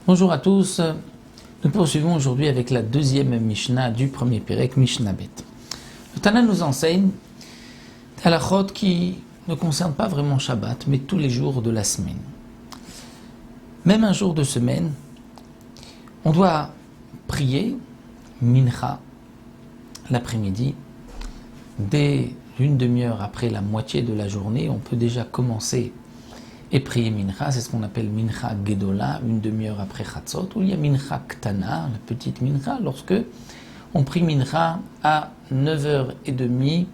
Bonjour à tous, nous poursuivons aujourd'hui avec la deuxième Mishnah du premier Pérec, Mishnah Bet. Le Tana nous enseigne des halachot qui ne concernent pas vraiment Shabbat, mais tous les jours de la semaine. Même un jour de semaine, on doit prier Mincha l'après-midi. Dès une demi-heure après la moitié de la journée, on peut déjà commencer et prier Mincha, c'est ce qu'on appelle Mincha Gedola, une demi-heure après Chatzot, ou il y a Mincha Ktana, la petite Mincha, lorsque on prie Mincha à 9h30,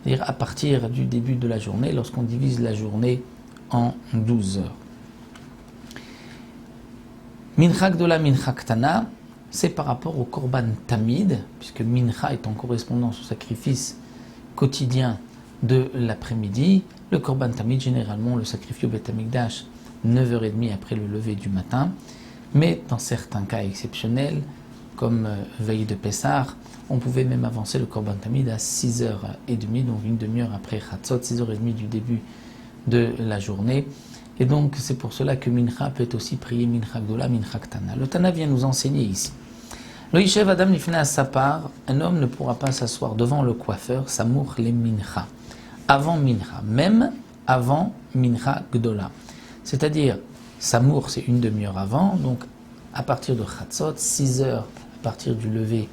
c'est-à-dire à partir du début de la journée, lorsqu'on divise la journée en 12 heures. Mincha Gedola, Mincha Ktana, c'est par rapport au Korban Tamid, puisque Mincha est en correspondance au sacrifice quotidien de l'après-midi. Le Korban Tamid, généralement, on le sacrifie au Beth Amikdash 9h30 après le lever du matin. Mais dans certains cas exceptionnels, comme veille de Pessah, on pouvait même avancer le Korban Tamid à 6h30, donc une demi-heure après Chatzot, 6h30 du début de la journée. Et donc, c'est pour cela que Mincha peut aussi prier Mincha Gdola, Mincha Ktana. Le Tana vient nous enseigner ici. Lo yishev adam lifnei hasapar, un homme ne pourra pas s'asseoir devant le coiffeur, samour le Mincha. Avant Mincha, même avant Mincha Gdola. C'est-à-dire, Samour, c'est une demi-heure avant, donc à partir de Chatzot, 6 heures à partir du lever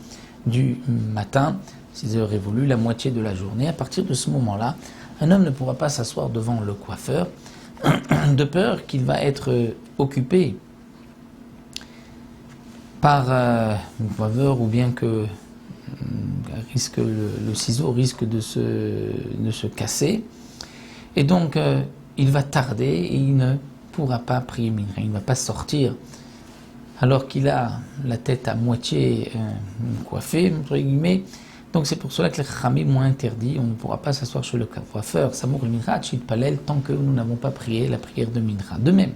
du matin, 6 heures révolues, la moitié de la journée. À partir de ce moment-là, un homme ne pourra pas s'asseoir devant le coiffeur, de peur qu'il va être occupé par un coiffeur, ou bien que le ciseau risque de se casser, et donc il va tarder et il ne pourra pas prier Mincha, il ne va pas sortir alors qu'il a la tête à moitié coiffée, entre guillemets. Donc c'est pour cela que les Chachamim ont interdit, on ne pourra pas s'asseoir chez le coiffeur, Samour le Mincha, Chit Palel, tant que nous n'avons pas prié la prière de Mincha. De même,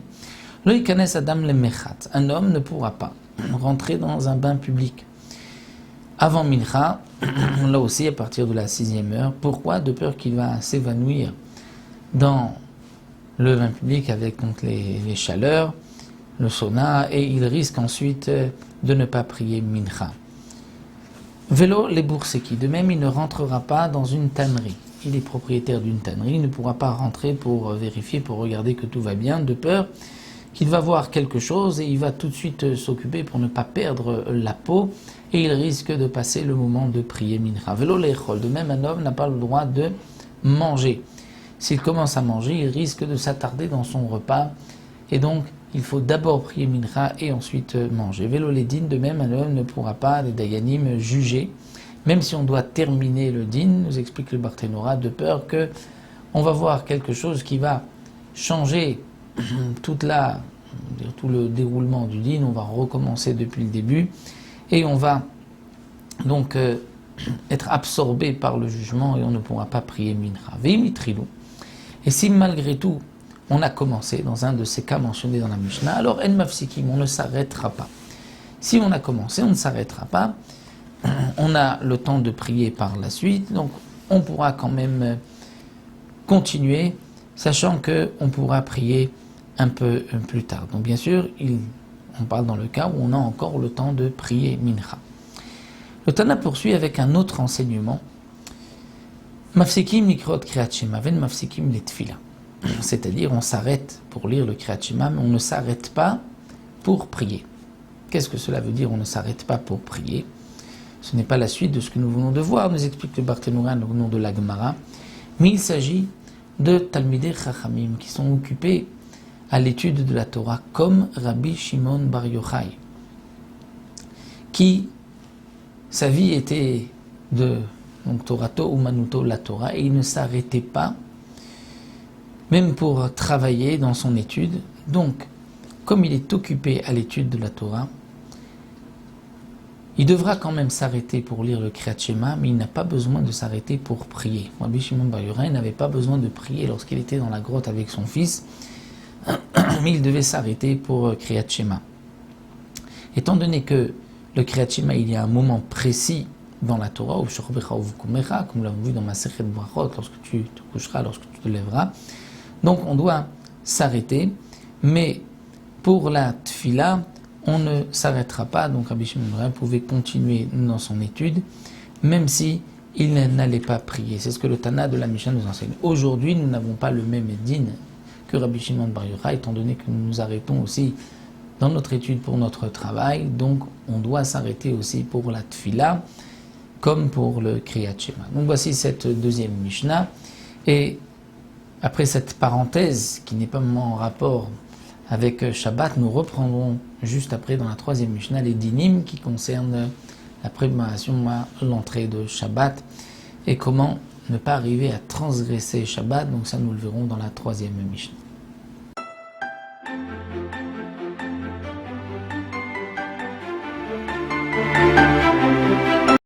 Lo yikanes adam le Mechat, un homme ne pourra pas rentrer dans un bain public avant Mincha, là aussi à partir de la 6e heure. Pourquoi? De peur qu'il va s'évanouir dans le bain public avec donc les chaleurs, le sauna, et il risque ensuite de ne pas prier Mincha. Vélo les bourseki, de même il ne rentrera pas dans une tannerie. Il est propriétaire d'une tannerie, il ne pourra pas rentrer pour vérifier, pour regarder que tout va bien, de peur qu'il va voir quelque chose et il va tout de suite s'occuper pour ne pas perdre la peau, et il risque de passer le moment de prier Mincha. Vélo l'échol, de même un homme n'a pas le droit de manger. S'il commence à manger, il risque de s'attarder dans son repas, et donc il faut d'abord prier Mincha et ensuite manger. Vélo les dînes, de même un homme ne pourra pas, les dayanim, juger, même si on doit terminer le dîn, nous explique le Barthénora, de peur que on va voir quelque chose qui va changer tout le déroulement du dîn. On va recommencer depuis le début et on va donc être absorbé par le jugement et on ne pourra pas prier Mincha. Ve'imitrilu. Et si malgré tout on a commencé dans un de ces cas mentionnés dans la Mishnah, alors en mafsikim, on ne s'arrêtera pas. Si on a commencé, on ne s'arrêtera pas. On a le temps de prier par la suite, donc on pourra quand même continuer, sachant qu'on pourra prier un peu plus tard. Donc bien sûr, on parle dans le cas où on a encore le temps de prier Mincha. Le Tana poursuit avec un autre enseignement. Mafsikim mikrot kriyat shema ven mafsikim letfila. C'est-à-dire on s'arrête pour lire le kriyat shema, mais on ne s'arrête pas pour prier. Qu'est-ce que cela veut dire, on ne s'arrête pas pour prier? Ce n'est pas la suite de ce que nous venons de voir, nous explique le Barthénora au nom de la Gemara, mais il s'agit de Talmidei Chachamim qui sont occupés à l'étude de la Torah, comme Rabbi Shimon Bar Yochai, qui, sa vie était de Torato ou Manuto la Torah, et il ne s'arrêtait pas, même pour travailler dans son étude. Donc, comme il est occupé à l'étude de la Torah, il devra quand même s'arrêter pour lire le Kriyat Shema, mais il n'a pas besoin de s'arrêter pour prier. Rabbi Shimon Bar Yochai n'avait pas besoin de prier lorsqu'il était dans la grotte avec son fils, mais il devait s'arrêter pour Kriyat Shema. Étant donné que le Kriyat Shema, il y a un moment précis dans la Torah, ou comme l'avons vu dans Masechet Brachot, lorsque tu te coucheras, lorsque tu te lèveras. Donc on doit s'arrêter, mais pour la Tfila, on ne s'arrêtera pas. Donc Rabbi Shimon ben Yochai pouvait continuer dans son étude, même si il n'allait pas prier. C'est ce que le Tana de la Mishnah nous enseigne. Aujourd'hui, nous n'avons pas le même din que Rabbi Shimon ben Yochai, étant donné que nous nous arrêtons aussi dans notre étude pour notre travail, donc on doit s'arrêter aussi pour la Tfila, comme pour le Kriyat Shema. Donc voici cette deuxième Mishnah, et après cette parenthèse qui n'est pas en rapport avec Shabbat, nous reprendrons juste après dans la troisième Mishnah les dinim qui concernent la préparation à l'entrée de Shabbat et comment ne pas arriver à transgresser Shabbat. Donc ça nous le verrons dans la troisième Mishnah.